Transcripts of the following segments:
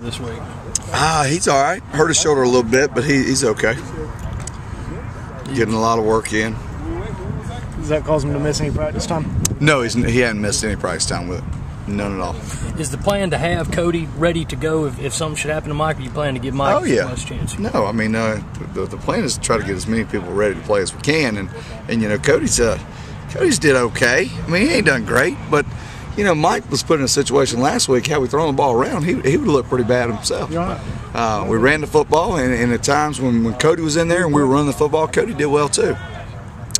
this week? He's all right. Hurt his shoulder a little bit, but he's okay. Getting a lot of work in. Does that cause him to miss any practice time? No, he hadn't missed any practice time with it. None at all. Is the plan to have Cody ready to go if something should happen to Mike, or you plan to give Mike the most chance? No, I mean, the plan is to try to get as many people ready to play as we can. And you know, Cody's did okay. I mean, he ain't done great, but you know, Mike was put in a situation last week. Had we thrown the ball around, he would look pretty bad himself. We ran the football, and at times when Cody was in there and we were running the football, Cody did well too.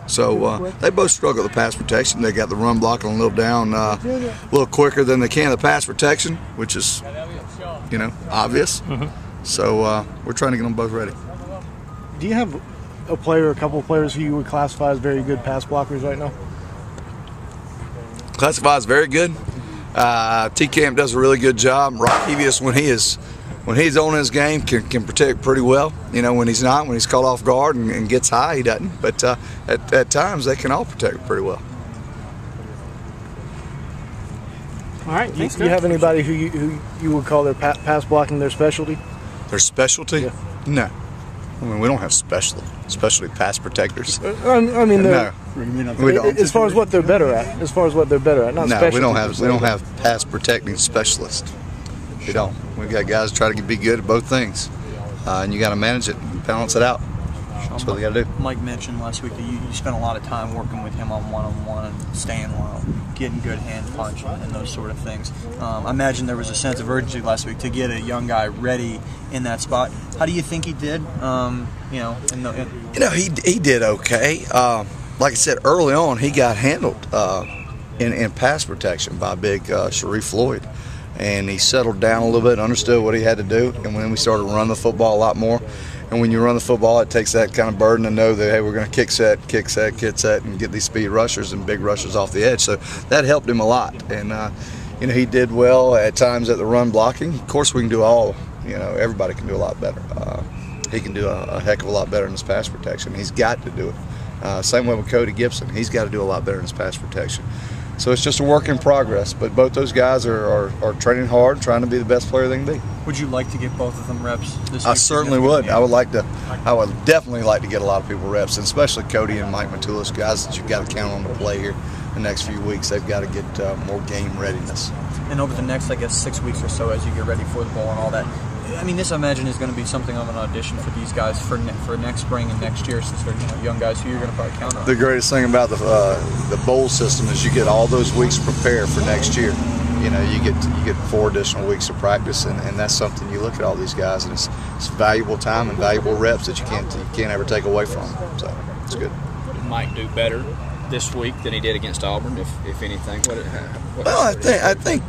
So they both struggle with the pass protection. They got the run blocking a little down, a little quicker than they can the pass protection, which is, you know, obvious. So we're trying to get them both ready. Do you have a player, a couple of players who you would classify as very good pass blockers right now? Classifies very good. T-Camp does a really good job. Rockevius, when he's on his game, can protect pretty well. You know, when he's not, when he's caught off guard and gets high, he doesn't. But at times, they can all protect pretty well. All right. Do you have anybody who you would call their pass blocking their specialty? Their specialty? Yeah. No. I mean, we don't have specialty pass protectors. I mean, no. We don't. As far as what they're better at, not no, specialty. we don't have pass protecting specialists. We don't. We've got guys try to be good at both things, and you got to manage it, and balance it out. That's what they got to do. Mike mentioned last week that you spent a lot of time working with him on one-on-one and staying low, getting good hand punch and those sort of things. I imagine there was a sense of urgency last week to get a young guy ready in that spot. How do you think he did? You know, he did okay. Like I said early on, he got handled in pass protection by big Sharif Floyd. And he settled down a little bit, understood what he had to do, and when we started running the football a lot more, and when you run the football, it takes that kind of burden to know that, hey, we're going to kick set, and get these speed rushers and big rushers off the edge. So that helped him a lot, and you know, he did well at times at the run blocking. Of course, we can do all. You know, everybody can do a lot better. He can do a heck of a lot better in his pass protection. He's got to do it. Same way with Cody Gibson. He's got to do a lot better in his pass protection. So it's just a work in progress, but both those guys are training hard, trying to be the best player they can be. Would you like to get both of them reps this week? I certainly would. I would definitely like to get a lot of people reps, and especially Cody and Mike Matulis, guys that you've got to count on to play here the next few weeks. They've got to get more game readiness. And over the next, I guess, 6 weeks or so, as you get ready for the ball and all that, I mean, this I imagine is going to be something of an audition for these guys for next spring and next year, since they're young guys who you're going to probably count on. The greatest thing about the bowl system is you get all those weeks prepared for next year. You know, you get 4 additional weeks of practice, and that's something you look at all these guys, and it's valuable time and valuable reps that you can't ever take away from them. So it's good. Did Mike do better this week than he did against Auburn, if anything? Well, I think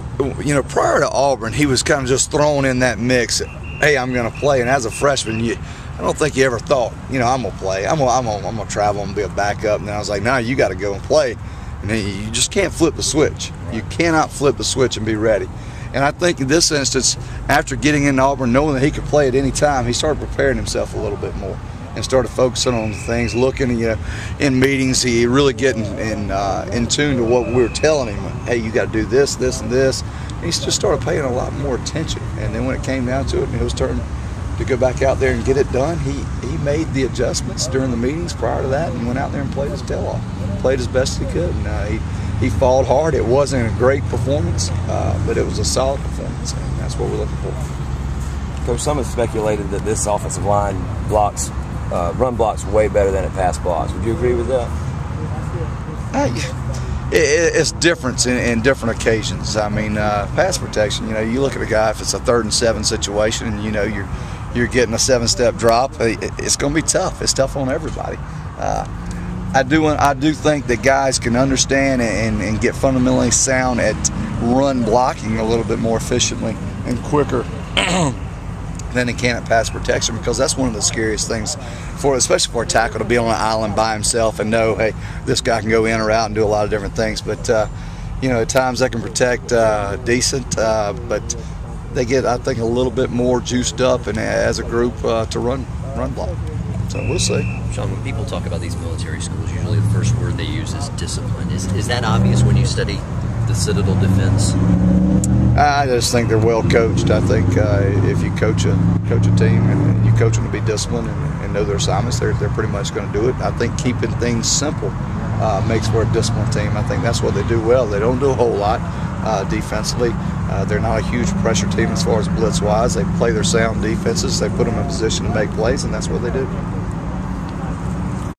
you know, prior to Auburn, he was kind of just thrown in that mix. Hey, I'm going to play, and as a freshman, I don't think you ever thought, you know, I'm going to play. I'm going to travel and be a backup. And then I was like, no, you got to go and play. And then you just can't flip the switch. You cannot flip the switch and be ready. And I think in this instance, after getting in Auburn, knowing that he could play at any time, he started preparing himself a little bit more and started focusing on things, looking, you know, in meetings, he really getting in tune to what we were telling him. Hey, you got to do this, this, and this. And he just started paying a lot more attention. And then when it came down to it, and it was turn to go back out there and get it done, he made the adjustments during the meetings prior to that and went out there and played his tail off. Played as best he could. And he fought hard. It wasn't a great performance, but it was a solid performance, and that's what we're looking for. Coach, some have speculated that this offensive line run blocks way better than it pass blocks. Would you agree with that? It's different in different occasions. I mean, pass protection, you know, you look at a guy, if it's a 3rd and 7 situation and, you know, you're getting a 7-step drop, it's going to be tough. It's tough on everybody. I do think that guys can understand and get fundamentally sound at run blocking a little bit more efficiently and quicker than he can at pass protection, because that's one of the scariest things especially for a tackle, to be on an island by himself and know, hey, this guy can go in or out and do a lot of different things. But you know, at times they can protect decent, but they get, I think, a little bit more juiced up and as a group to run block. So we'll see. Shawn, when people talk about these military schools, usually the first word they use is discipline. Is that obvious when you study the Citadel defense? I just think they're well coached. I think if you coach a team and you coach them to be disciplined and know their assignments, they're pretty much going to do it. I think keeping things simple makes for a disciplined team. I think that's what they do well. They don't do a whole lot defensively. They're not a huge pressure team as far as blitz-wise. They play their sound defenses. They put them in position to make plays, and that's what they do.